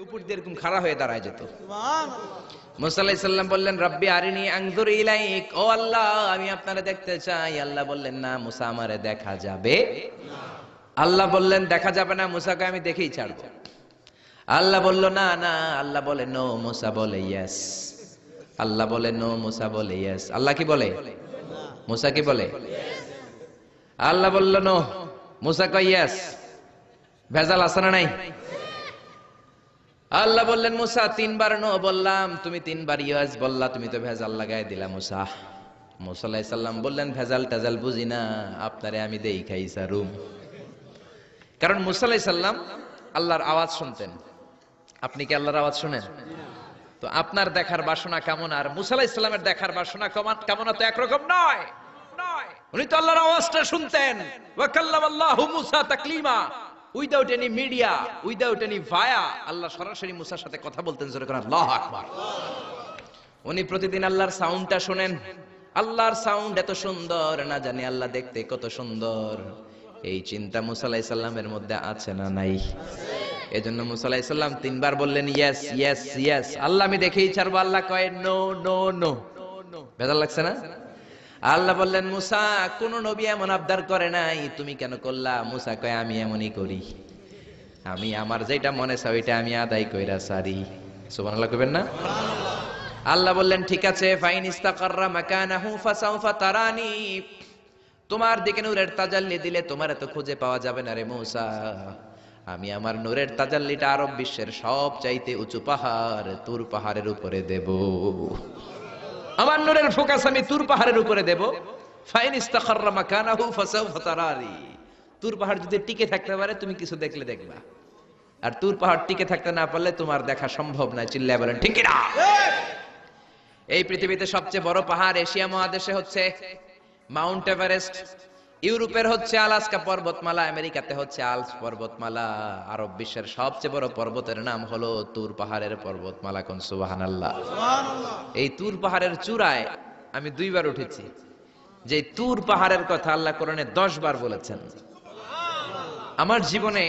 উপর দিয়ে এরকম খাড়া হয়ে দাঁড়ায় যেত। মুসা আলাইহিস সালাম বললেন, রব্বি আরিনি আনজুর ইলাইক, ও আল্লাহ আমি আপনারে দেখতে চাই। আল্লাহ বললেন, না মুসা আমারে দেখা যাবে না। আল্লাহ বললেন দেখা যাবে না, মুসাকে আমি দেখেই ছাড়বো। আল্লাহ বলল না না, আল্লাহ বলে নো, মুসা বলে ইয়েস। আল্লাহ বলে নো, মুসা বলে ইয়েস। আল্লাহ কি বলে? মুসা কি বলে? আল্লাহ বলল নো, মুসা কয় ইয়েস। ভেজাল আছে না নাই? আল্লাহ বললেন, মুসা তিনবার নো বললাম, তুমি তিনবার ইয়েস বললা, তুমি তো ভেজাল লাগাই দিলা মুসা। মুসা আলাইহিস সালাম বললেন, ভেজাল টেজাল বুঝি না, আপনারে আমি দেই খাই সারুম। কারণ মুসা আলাইহিস সালাম আল্লাহর আওয়াজ শুনতেন। আপনি কি আল্লাহর আওয়াজ শুনেন? তো আপনার দেখার বাসনা কেমন আর মুসা আলাইহিস সালামের দেখার বাসনা কেমন তো একরকম নয়। উনি তো আল্লাহর আওয়াজটা শুনতেন। ওয়া কাল্লামাল্লাহু মুসা তাকলিমা, without any media, without any via, Allah সরাসরি মুসার সাথে কথা বলতেন। জোরে করে আল্লাহু আকবার। উনি প্রতিদিন আল্লাহর সাউন্ডটা শুনেন। আল্লাহর সাউন্ড এত সুন্দর, না জানি আল্লাহ দেখতে কত সুন্দর। এই চিন্তা মুসা আলাইহিস সালামের মধ্যে আছে না নাই? এজন্য মুসা আলাইহিস সালাম তিনবার বললেন ইয়েস ইয়েস ইয়েস। আল্লাহ আমি দেখেই ছাড়বো। আল্লাহ কয় নো নো নো। ভেজাল লাগছে না? আল্লাহ বললেন, মুসা কোন নবী এমন আবদার করে নাই, তুমি কেন করলা? মুসা কয় আমি এমনই করি, আমি আমার যেটা মনে চাই ওইটা আমি আদায় কইরা সারি। সুবহানাল্লাহ কইবেন না? আল্লাহ বললেন, ঠিক আছে, ফাইন ইস্তাকাররা মাকানাহু ফাসাউফা তারানি, তোমার দিকে নূরের তাজাল্লি দিলে তোমার এত খুঁজে পাওয়া যাবে না রে মুসা। আমি আমার নূরের তাজাল্লিটা আরব বিশ্বের সব চাইতে উঁচু পাহাড় তুর পাহাড়ের উপরে দেব। আমার নূরের ফোকাস আমি তুর পাহাড়ের উপরে দেব। ফাইন ইস্তাকাররা মাকানাহু ফাসাউফা তারানি, তুর পাহাড় যদি টিকে থাকতে পারে তুমি কিছু দেখলে দেখবা, আর তুর পাহাড় টিকে থাকতে না পারলে তোমার দেখা সম্ভব না। চিল্লায় বলেন ঠিক না? এই পৃথিবীতে সবচেয়ে বড় পাহাড় এশিয়া মহাদেশে হচ্ছে মাউন্ট এভারেস্ট, ইউরোপের হচ্ছে আলাস্কা পর্বতমালা, আমেরিকাতে হচ্ছে আল্পস পর্বতমালা, আরব বিশ্বের সবচেয়ে বড় পর্বতের নাম হলো তুর পাহাড়ের পর্বতমালা। কোন সুবহানাল্লাহ। এই তুর পাহাড়ের চূড়ায় আমি 2 বার উঠেছি। যে তুর পাহাড়ের কথা আল্লাহ কোরআনে 10 বার বলেছেন। আমার জীবনে